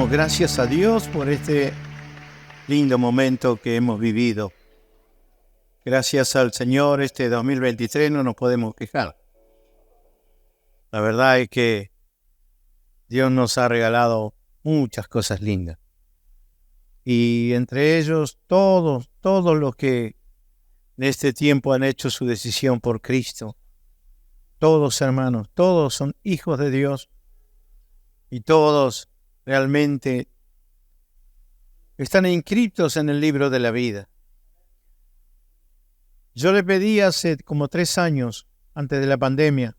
Damos gracias a Dios por este lindo momento que hemos vivido. Gracias al Señor, este 2023 no nos podemos quejar. La verdad es que Dios nos ha regalado muchas cosas lindas. Y entre ellos todos los que en este tiempo han hecho su decisión por Cristo. Todos, hermanos, todos son hijos de Dios y todos realmente están inscritos en el libro de la vida. Yo le pedí hace como 3 años, antes de la pandemia,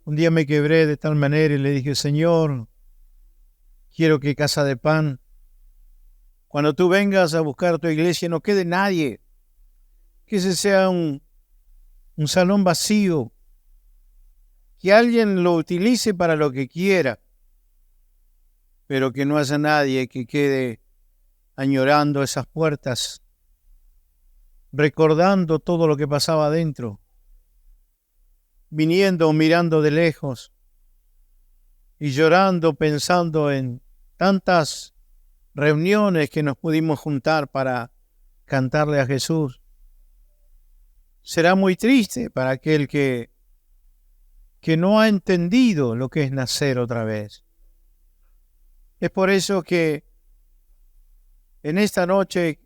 un día me quebré de tal manera y le dije: Señor, quiero que Casa de Pan, cuando tú vengas a buscar tu iglesia, no quede nadie, que ese sea un salón vacío, que alguien lo utilice para lo que quiera, pero que no haya nadie que quede añorando esas puertas, recordando todo lo que pasaba adentro, viniendo o mirando de lejos y llorando pensando en tantas reuniones que nos pudimos juntar para cantarle a Jesús. Será muy triste para aquel que no ha entendido lo que es nacer otra vez. Es por eso que en esta noche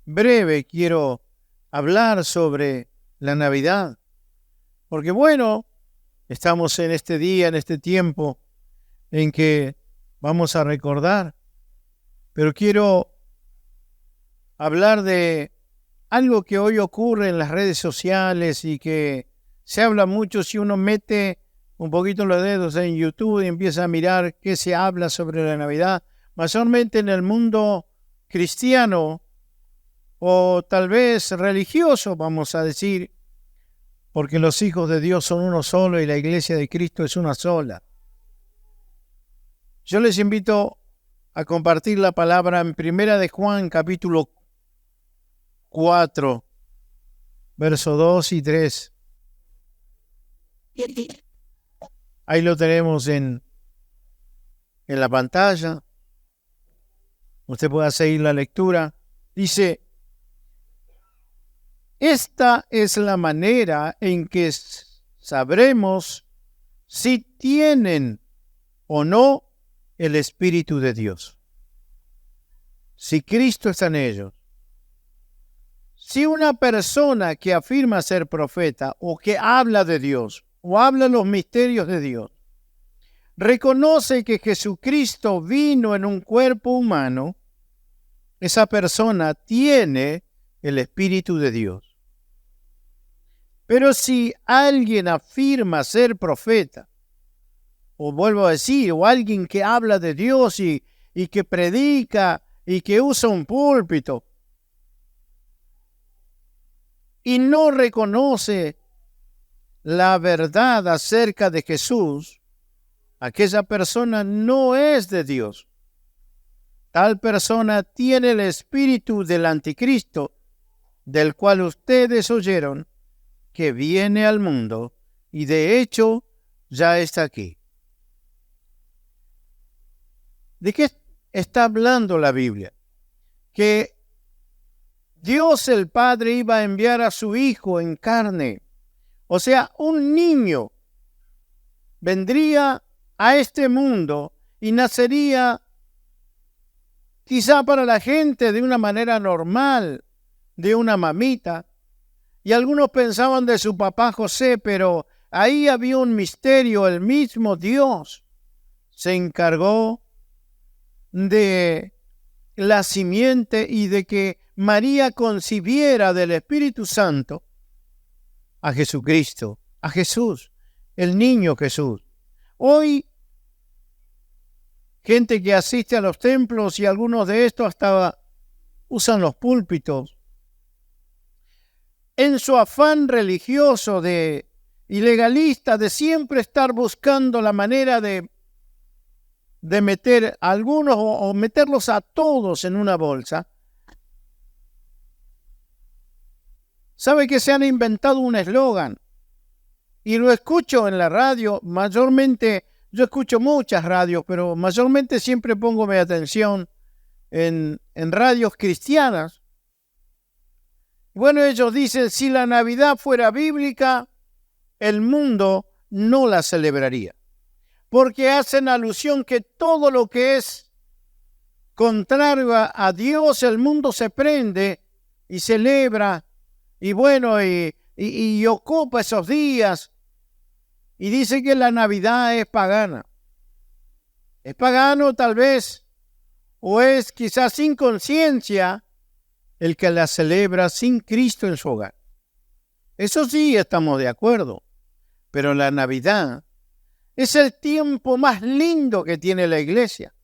breve quiero hablar sobre la Navidad. Porque bueno, estamos en este día, en este tiempo en que vamos a recordar. Pero quiero hablar de algo que hoy ocurre en las redes sociales y que se habla mucho si uno mete un poquito los dedos en YouTube y empieza a mirar qué se habla sobre la Navidad, mayormente en el mundo cristiano o tal vez religioso, vamos a decir, porque los hijos de Dios son uno solo y la iglesia de Cristo es una sola. Yo les invito a compartir la palabra en 1 de Juan, capítulo 4, versos 2 y 3. Ahí lo tenemos en la pantalla. Usted puede seguir la lectura. Dice: esta es la manera en que sabremos si tienen o no el Espíritu de Dios. Si Cristo está en ellos. Si una persona que afirma ser profeta o que habla de Dios o habla los misterios de Dios, reconoce que Jesucristo vino en un cuerpo humano, esa persona tiene el Espíritu de Dios. Pero si alguien afirma ser profeta, o vuelvo a decir, o alguien que habla de Dios y que predica y que usa un púlpito, y no reconoce la verdad acerca de Jesús, aquella persona no es de Dios. Tal persona tiene el espíritu del anticristo, del cual ustedes oyeron que viene al mundo y de hecho ya está aquí. ¿De qué está hablando la Biblia? Que Dios el Padre iba a enviar a su Hijo en carne. O sea, un niño vendría a este mundo y nacería quizá para la gente de una manera normal, de una mamita. Y algunos pensaban de su papá José, pero ahí había un misterio. El mismo Dios se encargó de la simiente y de que María concibiera del Espíritu Santo a Jesucristo, a Jesús, el niño Jesús. Hoy, gente que asiste a los templos y algunos de estos hasta usan los púlpitos, en su afán religioso y legalista de siempre estar buscando la manera de meter a algunos o meterlos a todos en una bolsa. ¿Sabe que se han inventado un eslogan? Y lo escucho en la radio, mayormente Yo escucho muchas radios, pero mayormente siempre pongo mi atención en radios cristianas. Bueno, ellos dicen, si la Navidad fuera bíblica, el mundo no la celebraría, porque hacen alusión que todo lo que es contrario a Dios, el mundo se prende y celebra, y bueno, y ocupa esos días, y dice que la Navidad es pagana. Es pagano tal vez, o es quizás sin conciencia el que la celebra sin Cristo en su hogar. Eso sí, estamos de acuerdo, pero la Navidad es el tiempo más lindo que tiene la iglesia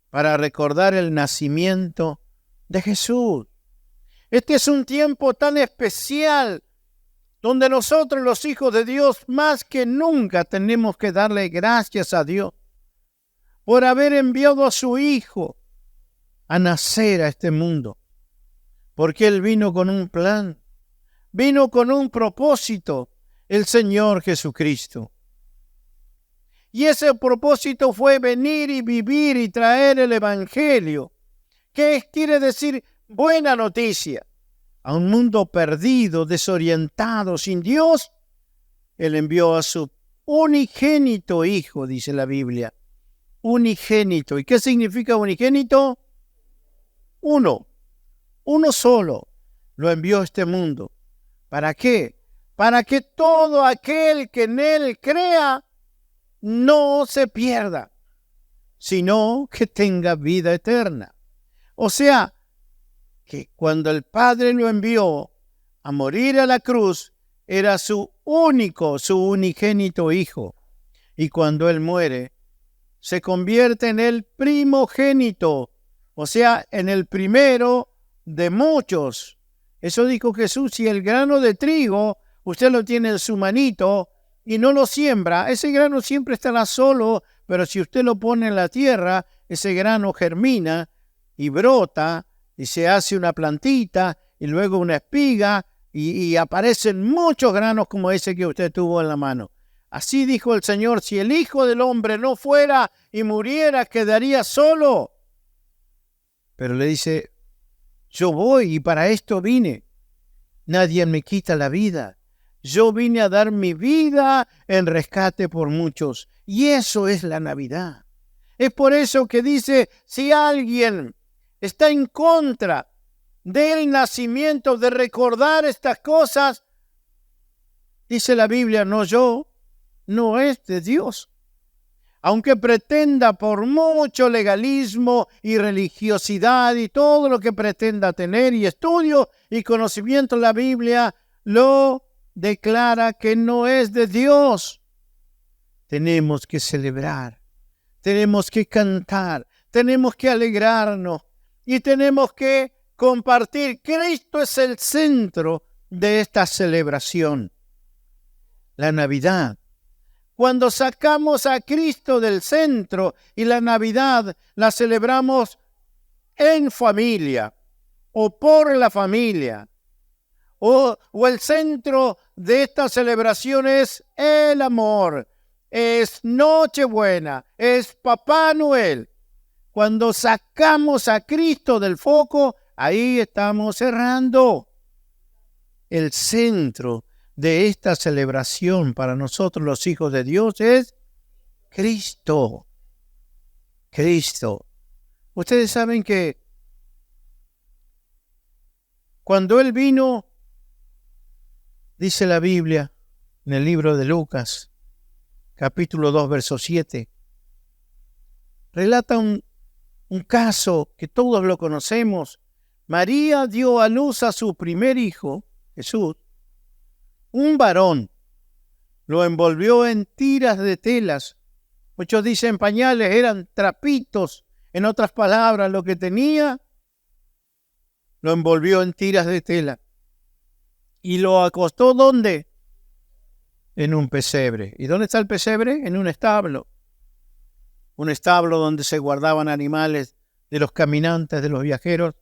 para recordar el nacimiento de Jesús. Este es un tiempo tan especial donde nosotros, los hijos de Dios, más que nunca tenemos que darle gracias a Dios por haber enviado a su Hijo a nacer a este mundo, porque Él vino con un plan, vino con un propósito, el Señor Jesucristo. Y ese propósito fue venir y vivir y traer el Evangelio, que quiere decir buena noticia. A un mundo perdido, desorientado, sin Dios, Él envió a su unigénito Hijo, dice la Biblia. Unigénito. ¿Y qué significa unigénito? Uno solo lo envió a este mundo. ¿Para qué? Para que todo aquel que en Él crea no se pierda, sino que tenga vida eterna. O sea, que cuando el Padre lo envió a morir a la cruz, era su unigénito Hijo. Y cuando Él muere, se convierte en el primogénito, o sea, en el primero de muchos. Eso dijo Jesús: si el grano de trigo usted lo tiene en su manito y no lo siembra, ese grano siempre estará solo, pero si usted lo pone en la tierra, ese grano germina y brota y se hace una plantita y luego una espiga y aparecen muchos granos como ese que usted tuvo en la mano. Así dijo el Señor: si el Hijo del Hombre no fuera y muriera, quedaría solo. Pero le dice: yo voy y para esto vine. Nadie me quita la vida. Yo vine a dar mi vida en rescate por muchos. Y eso es la Navidad. Es por eso que dice, si alguien está en contra del nacimiento, de recordar estas cosas, dice la Biblia, no es de Dios. Aunque pretenda por mucho legalismo y religiosidad y todo lo que pretenda tener y estudio y conocimiento de la Biblia, lo declara que no es de Dios. Tenemos que celebrar, tenemos que cantar, tenemos que alegrarnos y tenemos que compartir. Cristo es el centro de esta celebración. La Navidad. Cuando sacamos a Cristo del centro y la Navidad la celebramos en familia o por la familia, o el centro de esta celebración es el amor, es Nochebuena, es Papá Noel. Cuando sacamos a Cristo del foco, ahí estamos errando. El centro de esta celebración para nosotros los hijos de Dios es Cristo. Cristo. Ustedes saben que cuando Él vino, dice la Biblia en el libro de Lucas, capítulo 2, verso 7, relata un caso que todos lo conocemos. María dio a luz a su primer hijo, Jesús, un varón. Lo envolvió en tiras de telas. Muchos dicen pañales, eran trapitos. En otras palabras, lo que tenía, lo envolvió en tiras de tela. Y lo acostó, ¿dónde? En un pesebre. ¿Y dónde está el pesebre? En un establo. Un establo donde se guardaban animales de los caminantes, de los viajeros.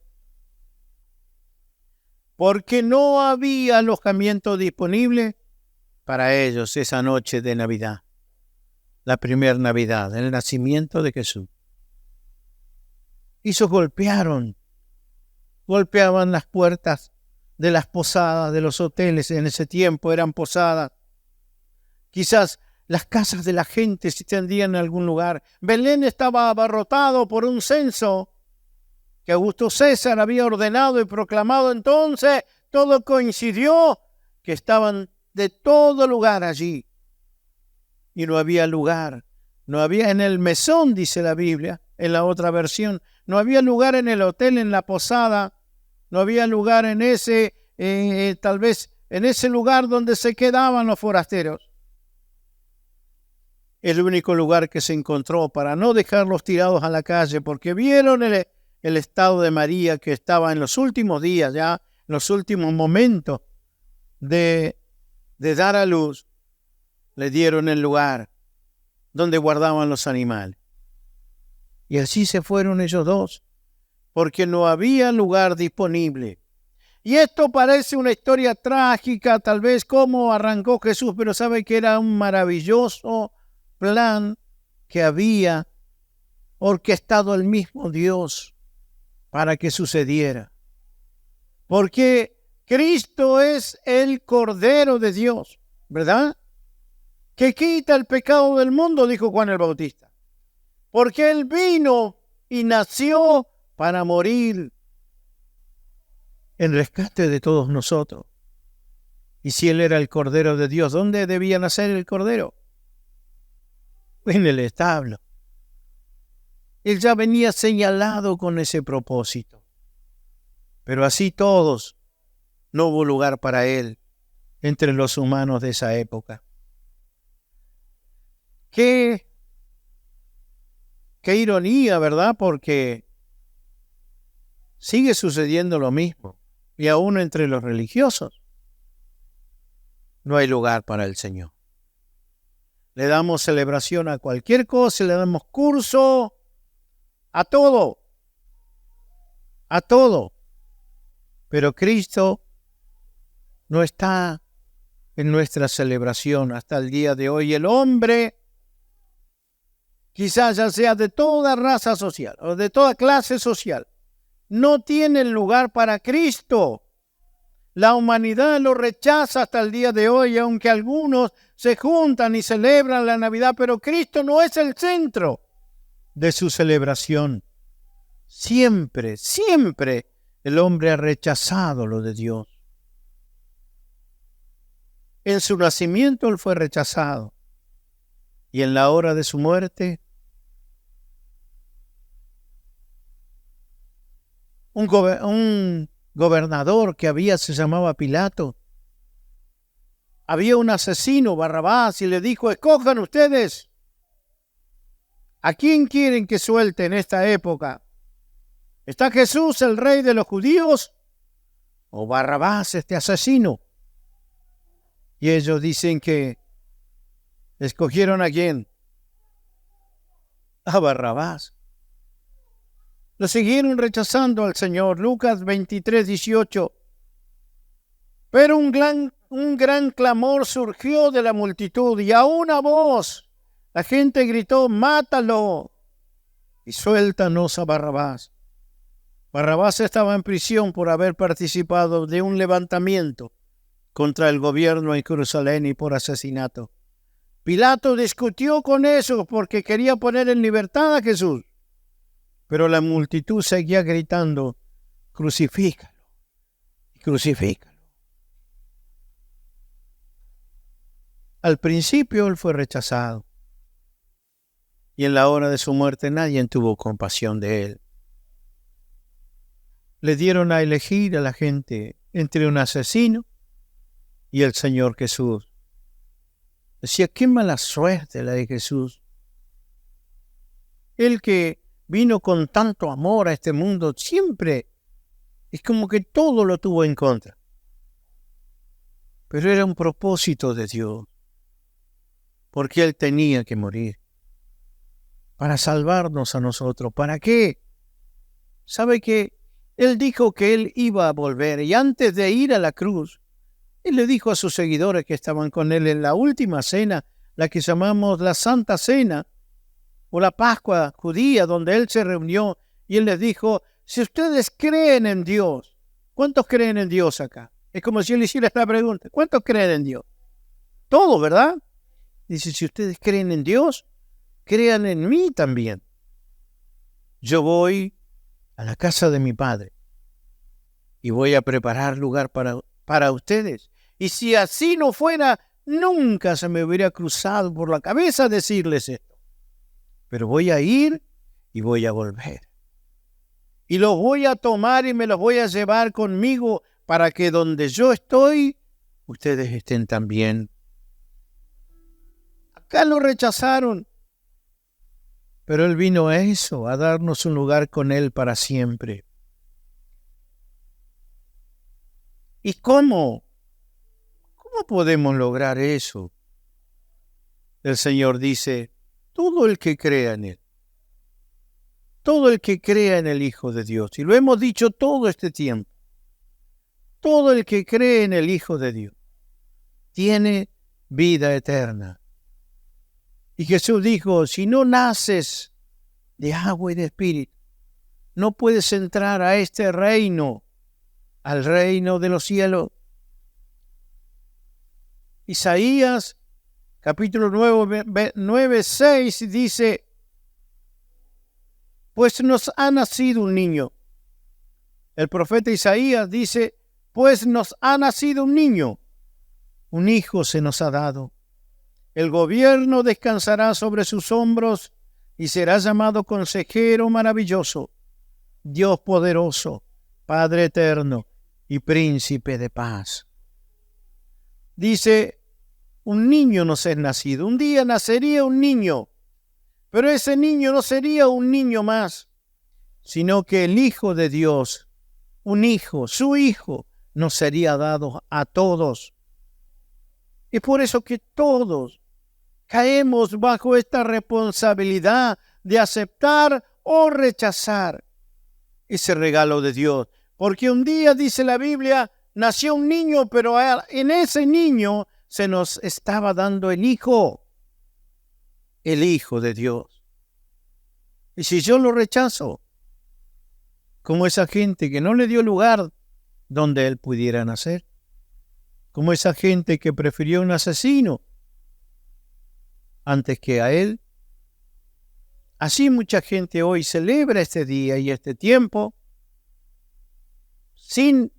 Porque no había alojamiento disponible para ellos esa noche de Navidad. la primera Navidad, el nacimiento de Jesús. Y se golpeaban las puertas de las posadas, de los hoteles. En ese tiempo eran posadas. Quizás las casas de la gente se extendían en algún lugar. Belén estaba abarrotado por un censo que Augusto César había ordenado y proclamado. Entonces todo coincidió que estaban de todo lugar allí. Y no había lugar. No había en el mesón, dice la Biblia, en la otra versión. No había lugar en el hotel, en la posada. No había lugar en ese, tal vez, en ese lugar donde se quedaban los forasteros. El único lugar que se encontró para no dejarlos tirados a la calle, porque vieron el estado de María, que estaba en los últimos días, ya en los últimos momentos de dar a luz, le dieron el lugar donde guardaban los animales. Y así se fueron ellos dos, porque no había lugar disponible. Y esto parece una historia trágica, tal vez cómo arrancó Jesús, pero sabe que era un maravilloso plan que había orquestado el mismo Dios para que sucediera. Porque Cristo es el Cordero de Dios, ¿verdad? Que quita el pecado del mundo, dijo Juan el Bautista. Porque Él vino y nació para morir en rescate de todos nosotros. Y si Él era el Cordero de Dios, ¿dónde debía nacer el Cordero? En el establo. Él ya venía señalado con ese propósito. Pero así todos, no hubo lugar para Él entre los humanos de esa época. Qué ironía, ¿verdad? Porque sigue sucediendo lo mismo. Y aún entre los religiosos no hay lugar para el Señor. Le damos celebración a cualquier cosa, le damos curso a todo. A todo. Pero Cristo no está en nuestra celebración hasta el día de hoy. El hombre, quizás ya sea de toda raza social o de toda clase social, no tiene lugar para Cristo. La humanidad lo rechaza hasta el día de hoy, aunque algunos se juntan y celebran la Navidad, pero Cristo no es el centro de su celebración. Siempre, siempre el hombre ha rechazado lo de Dios. En su nacimiento Él fue rechazado y en la hora de su muerte un gobernador que se llamaba Pilato. Había un asesino, Barrabás, y le dijo: escojan ustedes, ¿a quién quieren que suelte en esta época? ¿Está Jesús, el rey de los judíos, o Barrabás, este asesino? Y ellos dicen que escogieron ¿a quién? A Barrabás. Lo siguieron rechazando al Señor. Lucas 23:18. Pero un gran clamor surgió de la multitud y a una voz la gente gritó: ¡mátalo! Y suéltanos a Barrabás. Barrabás estaba en prisión por haber participado de un levantamiento contra el gobierno en Jerusalén y por asesinato. Pilato discutió con eso porque quería poner en libertad a Jesús. Pero la multitud seguía gritando: crucifícalo, crucifícalo. Al principio Él fue rechazado y en la hora de su muerte nadie tuvo compasión de Él. Le dieron a elegir a la gente entre un asesino y el Señor Jesús. Decía: qué mala suerte la de Jesús. Él que vino con tanto amor a este mundo, siempre es como que todo lo tuvo en contra. Pero era un propósito de Dios, porque Él tenía que morir para salvarnos a nosotros. ¿Para qué? ¿Sabe qué? Él dijo que Él iba a volver, y antes de ir a la cruz, Él le dijo a sus seguidores que estaban con Él en la última cena: la que llamamos la Santa Cena o la Pascua judía, donde Él se reunió y Él les dijo, si ustedes creen en Dios, ¿cuántos creen en Dios acá? Es como si Él hiciera esta pregunta, ¿cuántos creen en Dios? Todos, ¿verdad? Dice, si ustedes creen en Dios, crean en mí también. Yo voy a la casa de mi Padre y voy a preparar lugar para ustedes. Y si así no fuera, nunca se me hubiera cruzado por la cabeza decirles esto. Pero voy a ir y voy a volver. Y los voy a tomar y me los voy a llevar conmigo para que donde yo estoy, ustedes estén también. Acá lo rechazaron. Pero Él vino a eso, a darnos un lugar con Él para siempre. ¿Y cómo? ¿Cómo podemos lograr eso? El Señor dice, todo el que crea en Él, todo el que crea en el Hijo de Dios, y lo hemos dicho todo este tiempo, todo el que cree en el Hijo de Dios, tiene vida eterna. Y Jesús dijo, si no naces de agua y de espíritu, no puedes entrar a este reino, al reino de los cielos. Isaías, capítulo 9, 6, dice, pues nos ha nacido un niño. El profeta Isaías dice, pues nos ha nacido un niño, un hijo se nos ha dado. El gobierno descansará sobre sus hombros y será llamado Consejero Maravilloso, Dios Poderoso, Padre Eterno y Príncipe de Paz. Dice, un niño nos es nacido. Un día nacería un niño, pero ese niño no sería un niño más, sino que el Hijo de Dios, un hijo, su hijo, nos sería dado a todos. Es por eso que todos caemos bajo esta responsabilidad de aceptar o rechazar ese regalo de Dios. Porque un día, dice la Biblia, nació un niño, pero en ese niño se nos estaba dando el Hijo de Dios. Y si yo lo rechazo, como esa gente que no le dio lugar donde Él pudiera nacer, como esa gente que prefirió un asesino antes que a Él. Así mucha gente hoy celebra este día y este tiempo sin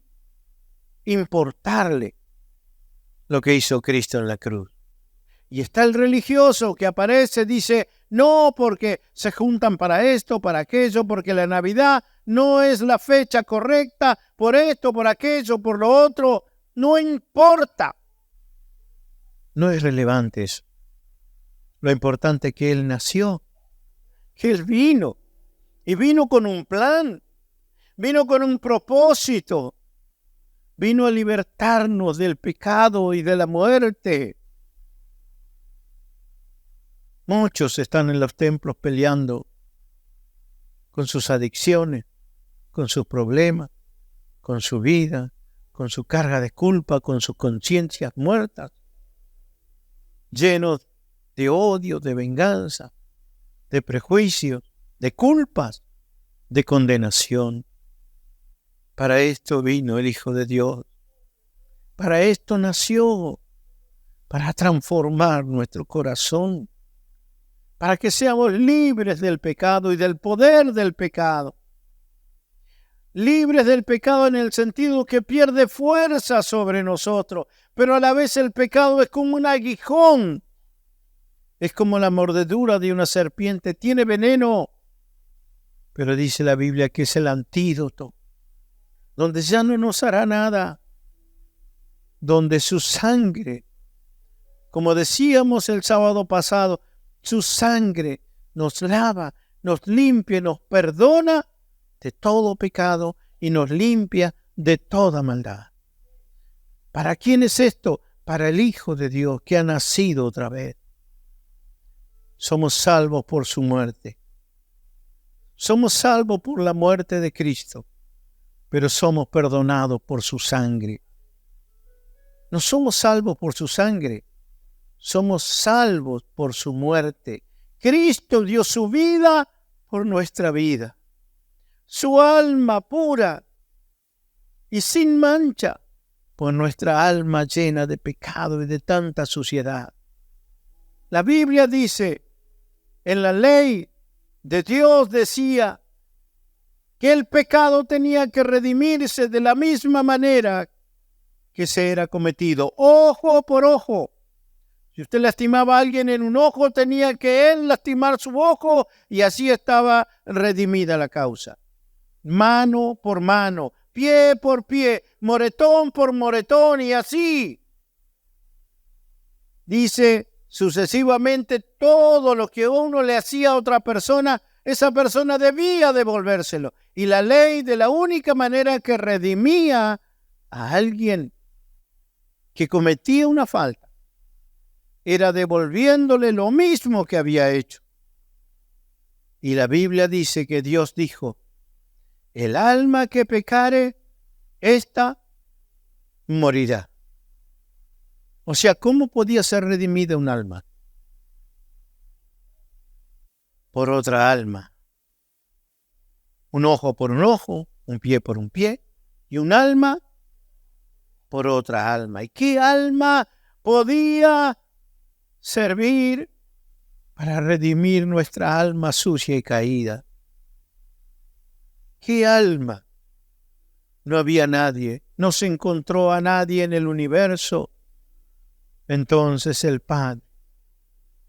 importarle lo que hizo Cristo en la cruz. Y está el religioso que aparece, dice, no, porque se juntan para esto, para aquello, porque la Navidad no es la fecha correcta, por esto, por aquello, por lo otro. No importa. No es relevante eso. Lo importante es que Él nació, que Él vino, y vino con un plan, vino con un propósito, vino a libertarnos del pecado y de la muerte. Muchos están en los templos peleando con sus adicciones, con sus problemas, con su vida, con su carga de culpa, con sus conciencias muertas, llenos de odio, de venganza, de prejuicios, de culpas, de condenación. Para esto vino el Hijo de Dios. Para esto nació, para transformar nuestro corazón, para que seamos libres del pecado y del poder del pecado. Libres del pecado en el sentido que pierde fuerza sobre nosotros, pero a la vez el pecado es como un aguijón. Es como la mordedura de una serpiente, tiene veneno, pero dice la Biblia que es el antídoto, donde ya no nos hará nada, donde su sangre, como decíamos el sábado pasado, su sangre nos lava, nos limpia, nos perdona de todo pecado y nos limpia de toda maldad. ¿Para quién es esto? Para el Hijo de Dios que ha nacido otra vez. Somos salvos por su muerte. Somos salvos por la muerte de Cristo, pero somos perdonados por su sangre. No somos salvos por su sangre, somos salvos por su muerte. Cristo dio su vida por nuestra vida. Su alma pura y sin mancha por nuestra alma llena de pecado y de tanta suciedad. La Biblia dice, en la ley de Dios decía que el pecado tenía que redimirse de la misma manera que se era cometido, ojo por ojo. Si usted lastimaba a alguien en un ojo, tenía que él lastimar su ojo y así estaba redimida la causa. Mano por mano, pie por pie, moretón por moretón y así. Dice sucesivamente todo lo que uno le hacía a otra persona, esa persona debía devolvérselo. Y la ley, de la única manera que redimía a alguien que cometía una falta, era devolviéndole lo mismo que había hecho. Y la Biblia dice que Dios dijo, el alma que pecare, ésta morirá. O sea, ¿cómo podía ser redimida un alma? Por otra alma. Un ojo por un ojo, un pie por un pie, y un alma por otra alma. ¿Y qué alma podía servir para redimir nuestra alma sucia y caída? ¿Qué alma? No había nadie, no se encontró a nadie en el universo. Entonces el Padre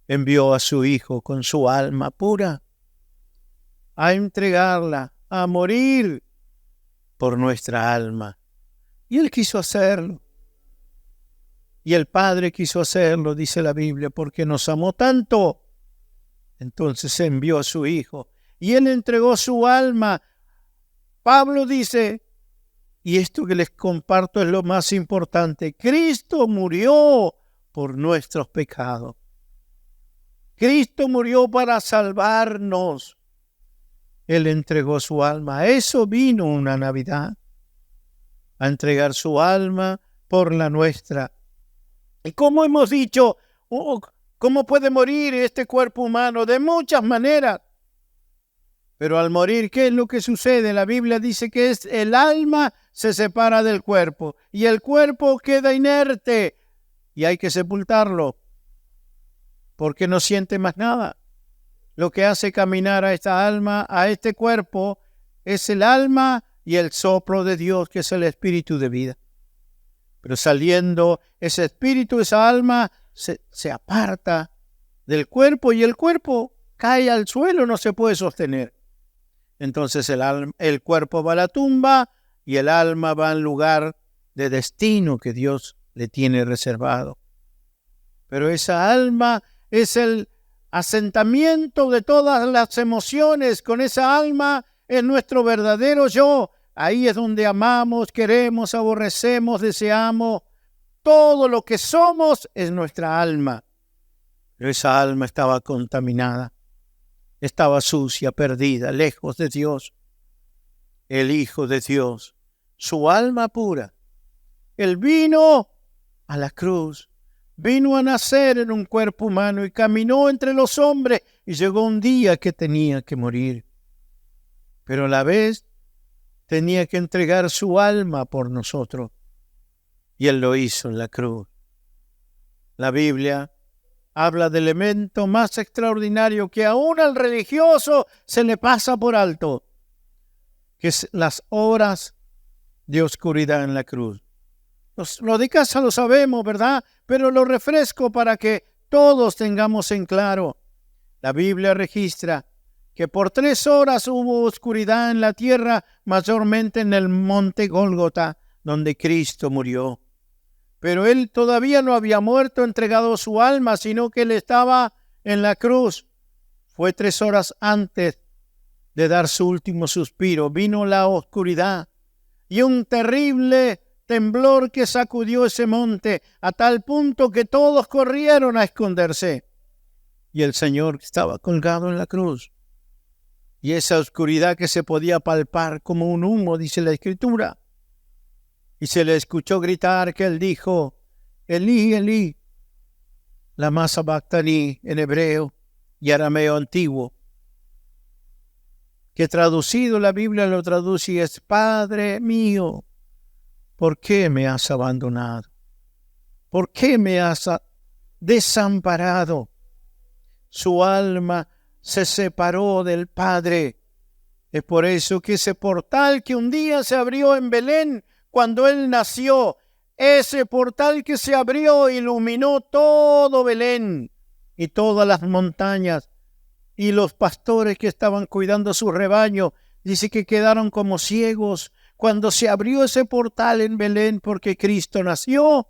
envió a su Hijo con su alma pura a entregarla, a morir por nuestra alma. Y Él quiso hacerlo. Y el Padre quiso hacerlo, dice la Biblia, porque nos amó tanto. Entonces envió a su Hijo y Él entregó su alma. Pablo dice, y esto que les comparto es lo más importante, Cristo murió por nuestros pecados. Cristo murió para salvarnos. Él entregó su alma. A eso vino una Navidad, a entregar su alma por la nuestra. Y como hemos dicho, ¿cómo puede morir este cuerpo humano? De muchas maneras. Pero al morir, ¿qué es lo que sucede? La Biblia dice que el alma se separa del cuerpo y el cuerpo queda inerte y hay que sepultarlo porque no siente más nada. Lo que hace caminar a esta alma, a este cuerpo, es el alma y el soplo de Dios, que es el espíritu de vida. Pero saliendo ese espíritu, esa alma se aparta del cuerpo y el cuerpo cae al suelo, no se puede sostener. Entonces el cuerpo va a la tumba y el alma va al lugar de destino que Dios le tiene reservado. Pero esa alma es el asentamiento de todas las emociones. Con esa alma es nuestro verdadero yo. Ahí es donde amamos, queremos, aborrecemos, deseamos. Todo lo que somos es nuestra alma. Pero esa alma estaba contaminada. Estaba sucia, perdida, lejos de Dios. El Hijo de Dios, su alma pura, Él vino a la cruz, vino a nacer en un cuerpo humano y caminó entre los hombres y llegó un día que tenía que morir. Pero a la vez tenía que entregar su alma por nosotros y Él lo hizo en la cruz. La Biblia habla del elemento más extraordinario que aún al religioso se le pasa por alto, que es las horas de oscuridad en la cruz. Lo de casa lo sabemos, ¿verdad? Pero lo refresco para que todos tengamos en claro. La Biblia registra que por 3 horas hubo oscuridad en la tierra, mayormente en el monte Gólgota, donde Cristo murió. Pero Él todavía no había muerto, entregado su alma, sino que Él estaba en la cruz. Fue 3 horas antes de dar su último suspiro. Vino la oscuridad y un terrible temblor que sacudió ese monte a tal punto que todos corrieron a esconderse. Y el Señor estaba colgado en la cruz. Y esa oscuridad que se podía palpar como un humo, dice la Escritura. Y se le escuchó gritar que Él dijo, Elí, Elí, lama sabactani en hebreo y arameo antiguo, que traducido la Biblia lo traduce y es: Padre mío, ¿por qué me has abandonado? ¿Por qué me has desamparado? Su alma se separó del Padre. Es por eso que ese portal que un día se abrió en Belén cuando Él nació, ese portal que se abrió iluminó todo Belén y todas las montañas, y los pastores que estaban cuidando su rebaño, dice que quedaron como ciegos cuando se abrió ese portal en Belén, porque Cristo nació.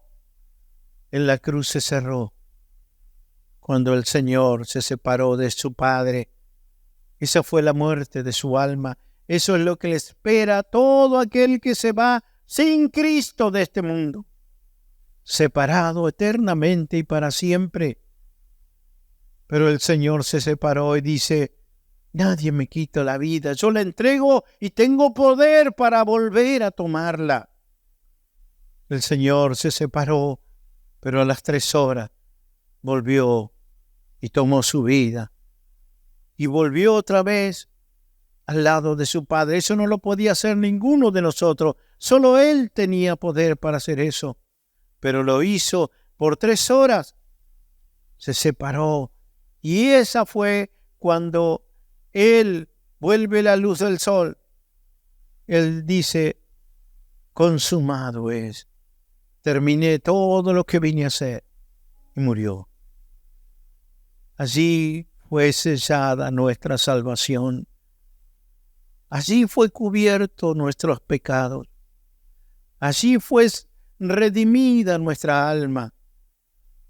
En la cruz se cerró cuando el Señor se separó de su Padre. Esa fue la muerte de su alma. Eso es lo que le espera a todo aquel que se va sin Cristo de este mundo, separado eternamente y para siempre. Pero el Señor se separó y dice: nadie me quita la vida, yo la entrego y tengo poder para volver a tomarla. El Señor se separó, pero a las 3 horas volvió y tomó su vida. Y volvió otra vez al lado de su Padre. Eso no lo podía hacer ninguno de nosotros. Solo Él tenía poder para hacer eso. Pero lo hizo por 3 horas. Se separó. Y esa fue cuando Él vuelve la luz del sol. Él dice: consumado es. Terminé todo lo que vine a hacer. Y murió. Allí fue sellada nuestra salvación. Allí fue cubierto nuestros pecados. Allí fue redimida nuestra alma.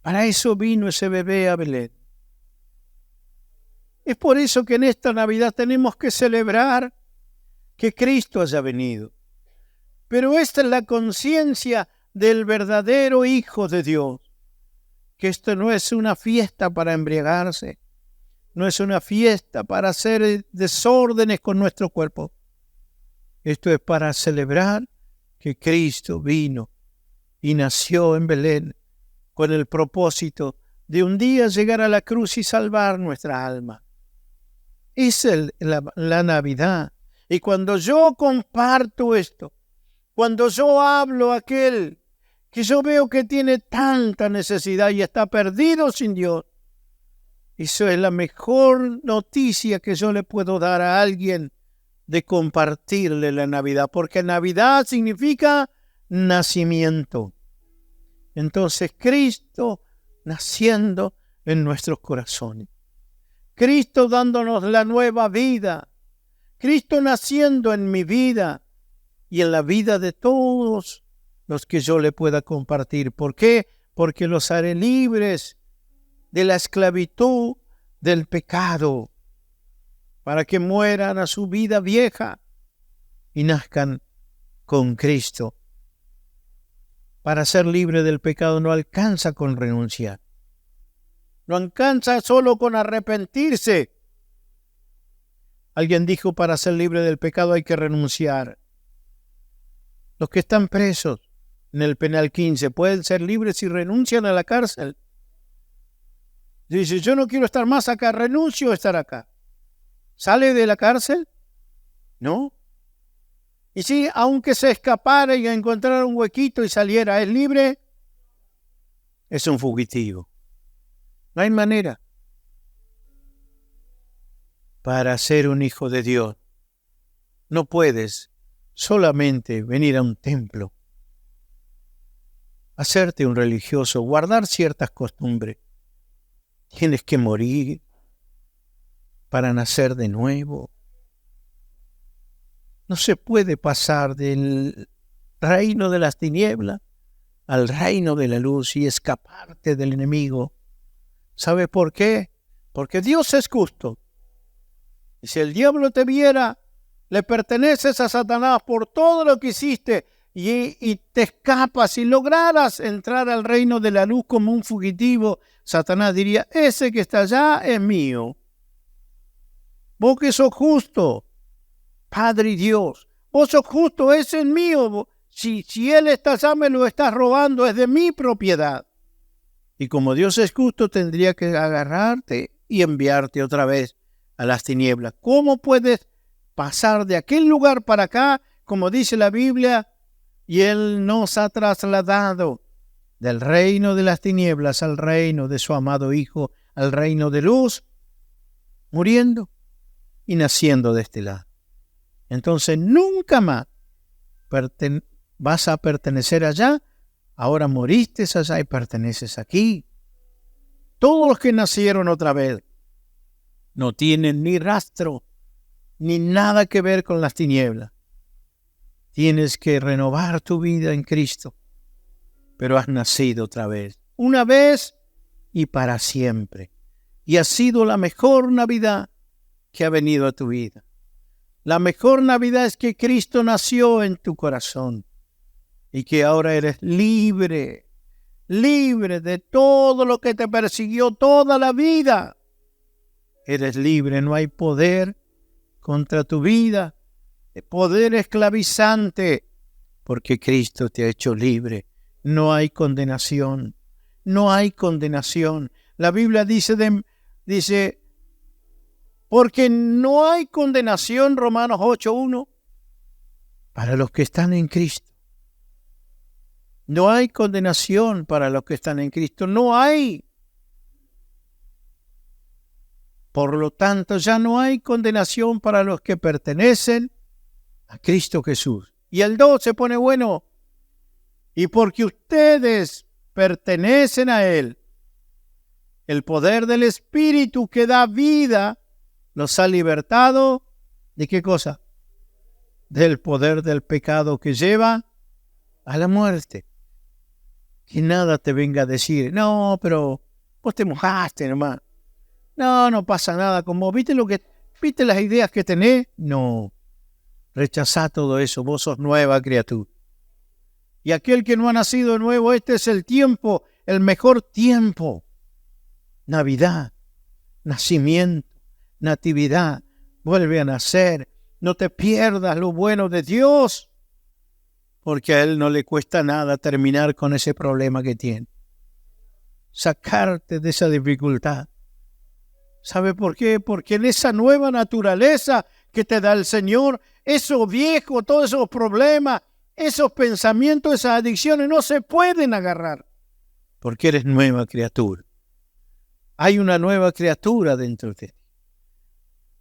Para eso vino ese bebé a Belén. Es por eso que en esta Navidad tenemos que celebrar que Cristo haya venido. Pero esta es la conciencia del verdadero Hijo de Dios. Que esto no es una fiesta para embriagarse. No es una fiesta para hacer desórdenes con nuestro cuerpo. Esto es para celebrar que Cristo vino y nació en Belén con el propósito de un día llegar a la cruz y salvar nuestra alma. Es la Navidad. Y cuando yo comparto esto, cuando yo hablo a aquel que yo veo que tiene tanta necesidad y está perdido sin Dios, eso es la mejor noticia que yo le puedo dar a alguien, de compartirle la Navidad, porque Navidad significa nacimiento. Entonces, Cristo naciendo en nuestros corazones. Cristo dándonos la nueva vida. Cristo naciendo en mi vida y en la vida de todos los que yo le pueda compartir. ¿Por qué? Porque los haré libres de la esclavitud del pecado, para que mueran a su vida vieja y nazcan con Cristo. Para ser libre del pecado no alcanza con renunciar. No alcanza solo con arrepentirse. Alguien dijo: para ser libre del pecado hay que renunciar. Los que están presos en el penal 15 pueden ser libres si renuncian a la cárcel. Dice: yo no quiero estar más acá, renuncio a estar acá. ¿Sale de la cárcel? No. Y si, aunque se escapara y encontrara un huequito y saliera, ¿es libre? Es un fugitivo. No hay manera. Para ser un hijo de Dios, no puedes solamente venir a un templo, hacerte un religioso, guardar ciertas costumbres. Tienes que morir para nacer de nuevo. No se puede pasar del reino de las tinieblas al reino de la luz y escaparte del enemigo. ¿Sabe por qué? Porque Dios es justo. Y si el diablo te viera, le perteneces a Satanás por todo lo que hiciste y te escapas y lograras entrar al reino de la luz como un fugitivo, Satanás diría: ese que está allá es mío. Vos que sos justo, Padre y Dios, vos sos justo, ese es mío. Si él está allá, me lo estás robando, es de mi propiedad. Y como Dios es justo, tendría que agarrarte y enviarte otra vez a las tinieblas. ¿Cómo puedes pasar de aquel lugar para acá, como dice la Biblia? Y Él nos ha trasladado del reino de las tinieblas al reino de su amado Hijo, al reino de luz, muriendo y naciendo de este lado. Entonces nunca más vas a pertenecer allá. Ahora moriste allá y perteneces aquí. Todos los que nacieron otra vez no tienen ni rastro, ni nada que ver con las tinieblas. Tienes que renovar tu vida en Cristo, pero has nacido otra vez, una vez y para siempre. Y ha sido la mejor Navidad que ha venido a tu vida. La mejor Navidad es que Cristo nació en tu corazón y que ahora eres libre, libre de todo lo que te persiguió toda la vida. Eres libre, no hay poder contra tu vida, poder esclavizante, porque Cristo te ha hecho libre. No hay condenación, no hay condenación. La Biblia dice, porque no hay condenación, Romanos 8:1, para los que están en Cristo. No hay condenación para los que están en Cristo, no hay. Por lo tanto, ya no hay condenación para los que pertenecen a Cristo Jesús. Y el 2 se pone bueno. Y porque ustedes pertenecen a Él, el poder del Espíritu que da vida los ha libertado. ¿De qué cosa? Del poder del pecado que lleva a la muerte. Que nada te venga a decir, no, pero vos te mojaste nomás. No pasa nada. Como viste las ideas que tenés. No, rechazá todo eso. Vos sos nueva criatura. Y aquel que no ha nacido de nuevo, este es el tiempo, el mejor tiempo. Navidad, nacimiento, natividad, vuelve a nacer. No te pierdas lo bueno de Dios, porque a Él no le cuesta nada terminar con ese problema que tiene. Sacarte de esa dificultad. ¿Sabe por qué? Porque en esa nueva naturaleza que te da el Señor, eso viejo, todos esos problemas, esos pensamientos, esas adicciones no se pueden agarrar, porque eres nueva criatura. Hay una nueva criatura dentro de ti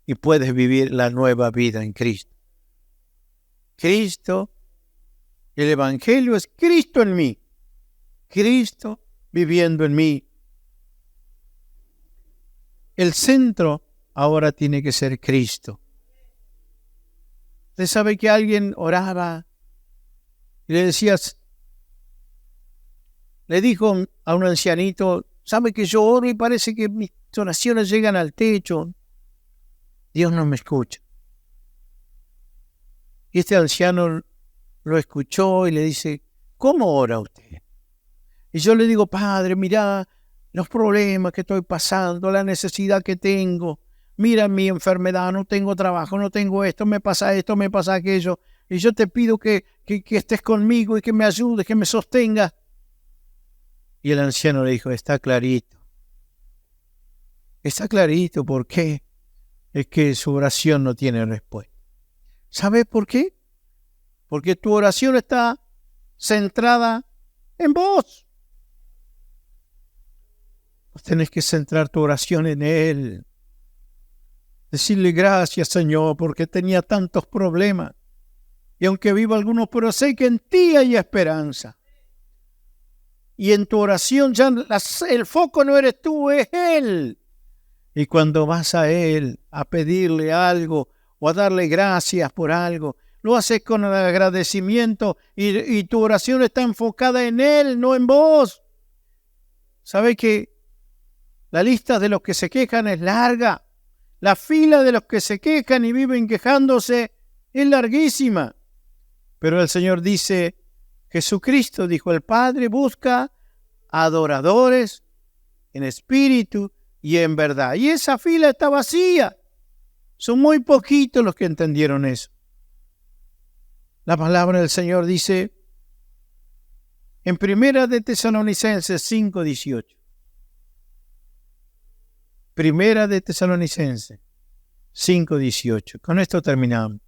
y puedes vivir la nueva vida en Cristo. Cristo, el Evangelio es Cristo en mí, Cristo viviendo en mí. El centro ahora tiene que ser Cristo. Usted sabe que alguien oraba y le dijo a un ancianito, sabe que yo oro y parece que mis oraciones llegan al techo. Dios no me escucha. Y este anciano lo escuchó y le dice, ¿cómo ora usted? Y yo le digo, Padre, mira los problemas que estoy pasando, la necesidad que tengo. Mira mi enfermedad, no tengo trabajo, no tengo esto, me pasa aquello. Y yo te pido que estés conmigo y que me ayudes, que me sostengas. Y el anciano le dijo, está clarito. Está clarito, ¿por qué? Es que su oración no tiene respuesta. ¿Sabes por qué? Porque tu oración está centrada en vos. Vos tenés que centrar tu oración en Él. Decirle gracias, Señor, porque tenía tantos problemas. Y aunque vivo algunos, pero sé que en ti hay esperanza. Y en tu oración ya el foco no eres tú, es Él. Y cuando vas a Él a pedirle algo o a darle gracias por algo, lo haces con el agradecimiento y tu oración está enfocada en Él, no en vos. ¿Sabes que la lista de los que se quejan es larga? La fila de los que se quejan y viven quejándose es larguísima. Pero el Señor dice, Jesucristo dijo, el Padre busca adoradores en espíritu y en verdad. Y esa fila está vacía. Son muy poquitos los que entendieron eso. La palabra del Señor dice en 1 de Tesalonicenses 5:18, Primera de Tesalonicenses 5:18. Con esto terminamos.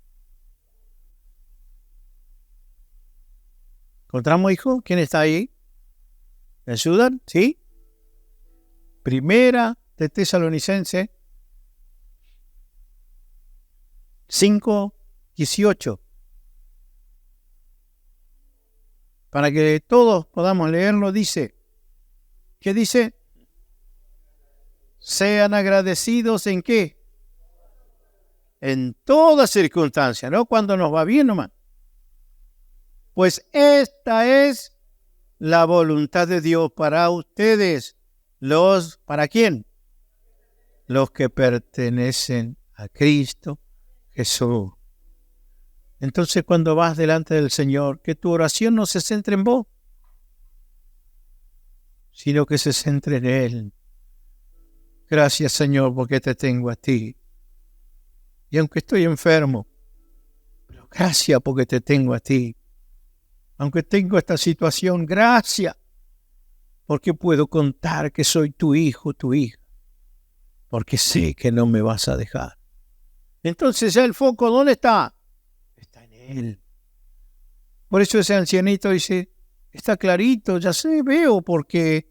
¿Encontramos, hijo? ¿Quién está ahí? ¿Me ayudan? ¿Sí? Primera de Tesalonicenses 5:18. Para que todos podamos leerlo, dice, ¿qué dice? Sean agradecidos ¿en qué? En toda circunstancia, no cuando nos va bien nomás. Pues esta es la voluntad de Dios para ustedes. ¿Para quién? Los que pertenecen a Cristo Jesús. Entonces, cuando vas delante del Señor, que tu oración no se centre en vos, sino que se centre en Él. Gracias, Señor, porque te tengo a ti. Y aunque estoy enfermo, pero gracias porque te tengo a ti. Aunque tengo esta situación, gracias, porque puedo contar que soy tu hijo, tu hija, porque sé que no me vas a dejar. Entonces ya el foco, ¿dónde está? Está en Él. Por eso ese ancianito dice, está clarito, ya sé, veo por qué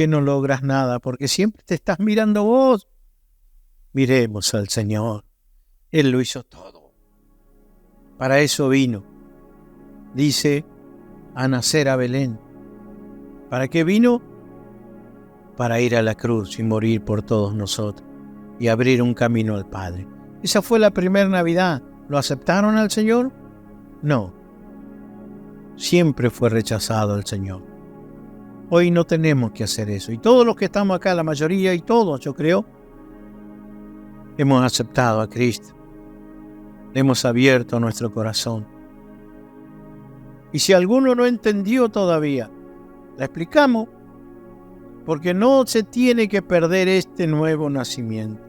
no logras nada, porque siempre te estás mirando vos. Miremos al Señor. Él lo hizo todo. Para eso vino. Dice, a nacer a Belén. ¿Para qué vino? Para ir a la cruz y morir por todos nosotros y abrir un camino al Padre. Esa fue la primera Navidad. ¿Lo aceptaron al Señor? No. Siempre fue rechazado el Señor. Hoy no tenemos que hacer eso. Y todos los que estamos acá, la mayoría y todos, yo creo, hemos aceptado a Cristo. Le hemos abierto nuestro corazón. Y si alguno no entendió todavía, le explicamos, porque no se tiene que perder este nuevo nacimiento.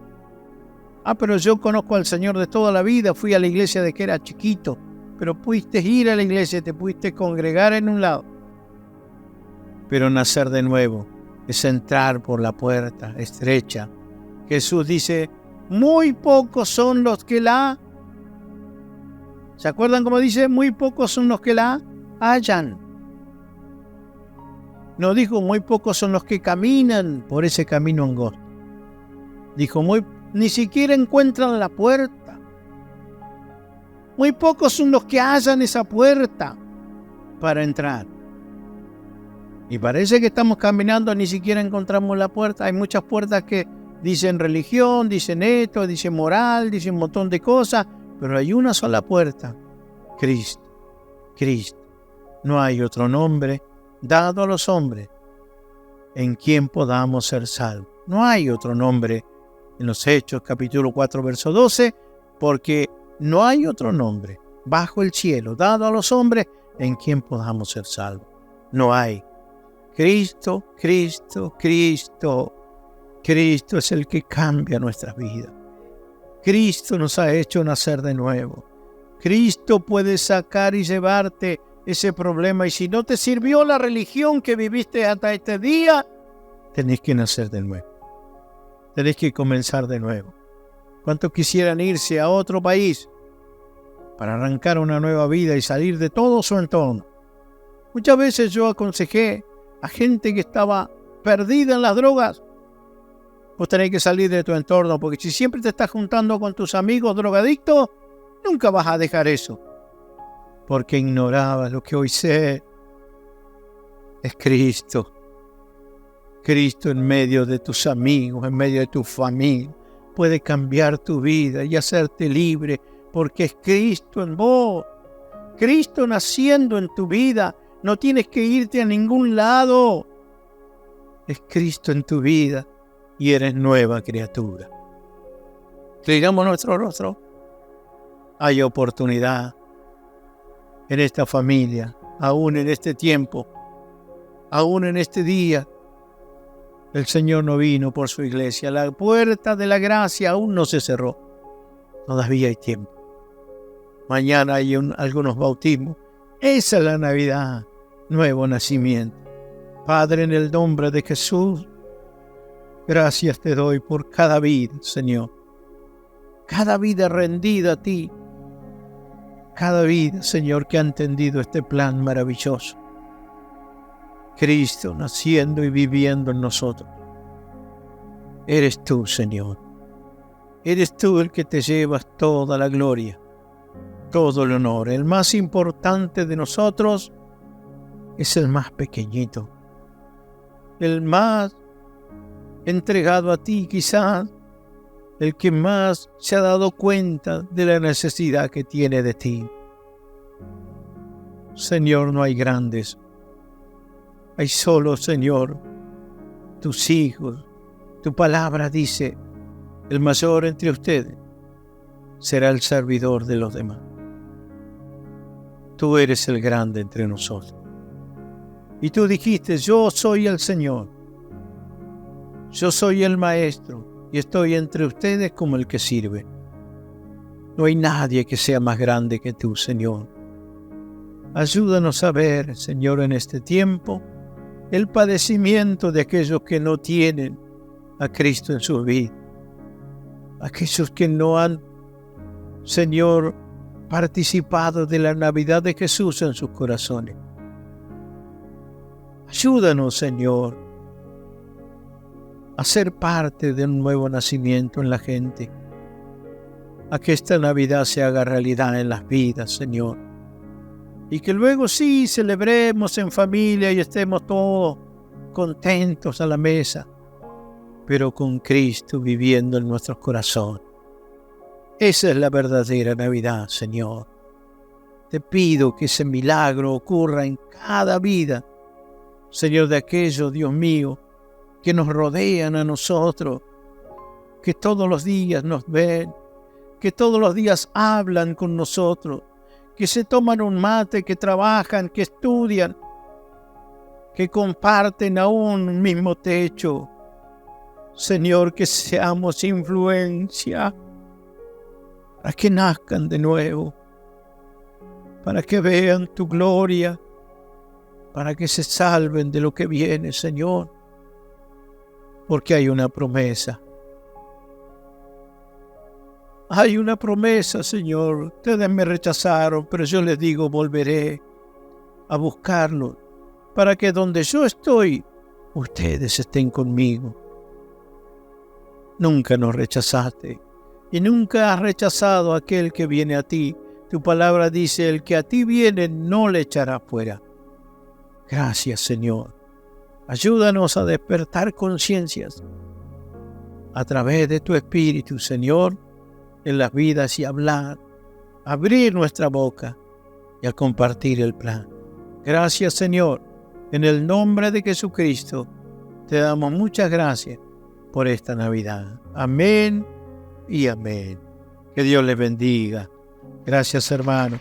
Pero yo conozco al Señor de toda la vida, fui a la iglesia de que era chiquito, pero pudiste ir a la iglesia, te pudiste congregar en un lado. Pero nacer de nuevo es entrar por la puerta estrecha. Jesús dice, muy pocos son los que la... ¿Se acuerdan cómo dice? Muy pocos son los que la hallan. No dijo muy pocos son los que caminan por ese camino angosto. Dijo ni siquiera encuentran la puerta. Muy pocos son los que hallan esa puerta para entrar. Y parece que estamos caminando, ni siquiera encontramos la puerta. Hay muchas puertas que dicen religión, dicen esto, dicen moral, dicen un montón de cosas, pero hay una sola puerta, Cristo. Cristo. No hay otro nombre dado a los hombres en quien podamos ser salvos. No hay otro nombre en los Hechos, capítulo 4, verso 12, porque no hay otro nombre bajo el cielo dado a los hombres en quien podamos ser salvos. No hay. Cristo, Cristo, Cristo. Cristo es el que cambia nuestras vidas. Cristo nos ha hecho nacer de nuevo. Cristo puede sacar y llevarte ese problema. Y si no te sirvió la religión que viviste hasta este día, tenés que nacer de nuevo. Tenés que comenzar de nuevo. ¿Cuántos quisieran irse a otro país para arrancar una nueva vida y salir de todo su entorno? Muchas veces yo aconsejé a gente que estaba perdida en las drogas. Vos tenés que salir de tu entorno, porque si siempre te estás juntando con tus amigos drogadictos, nunca vas a dejar eso. Porque ignorabas lo que hoy sé. Es Cristo. Cristo en medio de tus amigos, en medio de tu familia, puede cambiar tu vida y hacerte libre, porque es Cristo en vos. Cristo naciendo en tu vida. No tienes que irte a ningún lado. Es Cristo en tu vida y eres nueva criatura. Inclinamos nuestro rostro. Hay oportunidad en esta familia, aún en este tiempo, aún en este día. El Señor no vino por su iglesia. La puerta de la gracia aún no se cerró. Todavía hay tiempo. Mañana hay algunos bautismos. Esa es la Navidad, nuevo nacimiento. Padre, en el nombre de Jesús, Gracias te doy por cada vida, Señor. Cada vida rendida a ti. Cada vida, Señor, que ha entendido este plan maravilloso. Cristo naciendo y viviendo en nosotros. Eres tú, Señor. Eres tú el que te llevas toda la gloria, todo el honor. El más importante de nosotros es el más pequeñito. El más entregado a ti, quizás el que más se ha dado cuenta de la necesidad que tiene de ti. Señor, no hay grandes. Hay solo, Señor, tus hijos. Tu palabra dice, el mayor entre ustedes será el servidor de los demás. Tú eres el grande entre nosotros. Y tú dijiste, yo soy el Señor. Yo soy el Maestro y estoy entre ustedes como el que sirve. No hay nadie que sea más grande que tú, Señor. Ayúdanos a ver, Señor, en este tiempo, el padecimiento de aquellos que no tienen a Cristo en su vida. Aquellos que no han, Señor, participado de la Navidad de Jesús en sus corazones. Ayúdanos, Señor, a ser parte de un nuevo nacimiento en la gente. A que esta Navidad se haga realidad en las vidas, Señor. Y que luego sí celebremos en familia y estemos todos contentos a la mesa, pero con Cristo viviendo en nuestros corazones. Esa es la verdadera Navidad, Señor. Te pido que ese milagro ocurra en cada vida, Señor, de aquellos, Dios mío, que nos rodean a nosotros, que todos los días nos ven, que todos los días hablan con nosotros, que se toman un mate, que trabajan, que estudian, que comparten aún un mismo techo. Señor, que seamos influencia para que nazcan de nuevo, para que vean tu gloria, para que se salven de lo que viene, Señor, porque hay una promesa. Hay una promesa, Señor. Ustedes me rechazaron, pero yo les digo, volveré a buscarlo, para que donde yo estoy, ustedes estén conmigo. Nunca nos rechazaste y nunca has rechazado a aquel que viene a ti. Tu palabra dice, el que a ti viene no le echará fuera. Gracias, Señor. Ayúdanos a despertar conciencias a través de tu Espíritu, Señor, en las vidas y hablar, abrir nuestra boca y a compartir el plan. Gracias, Señor. En el nombre de Jesucristo te damos muchas gracias por esta Navidad. Amén y amén. Que Dios les bendiga. Gracias, hermano.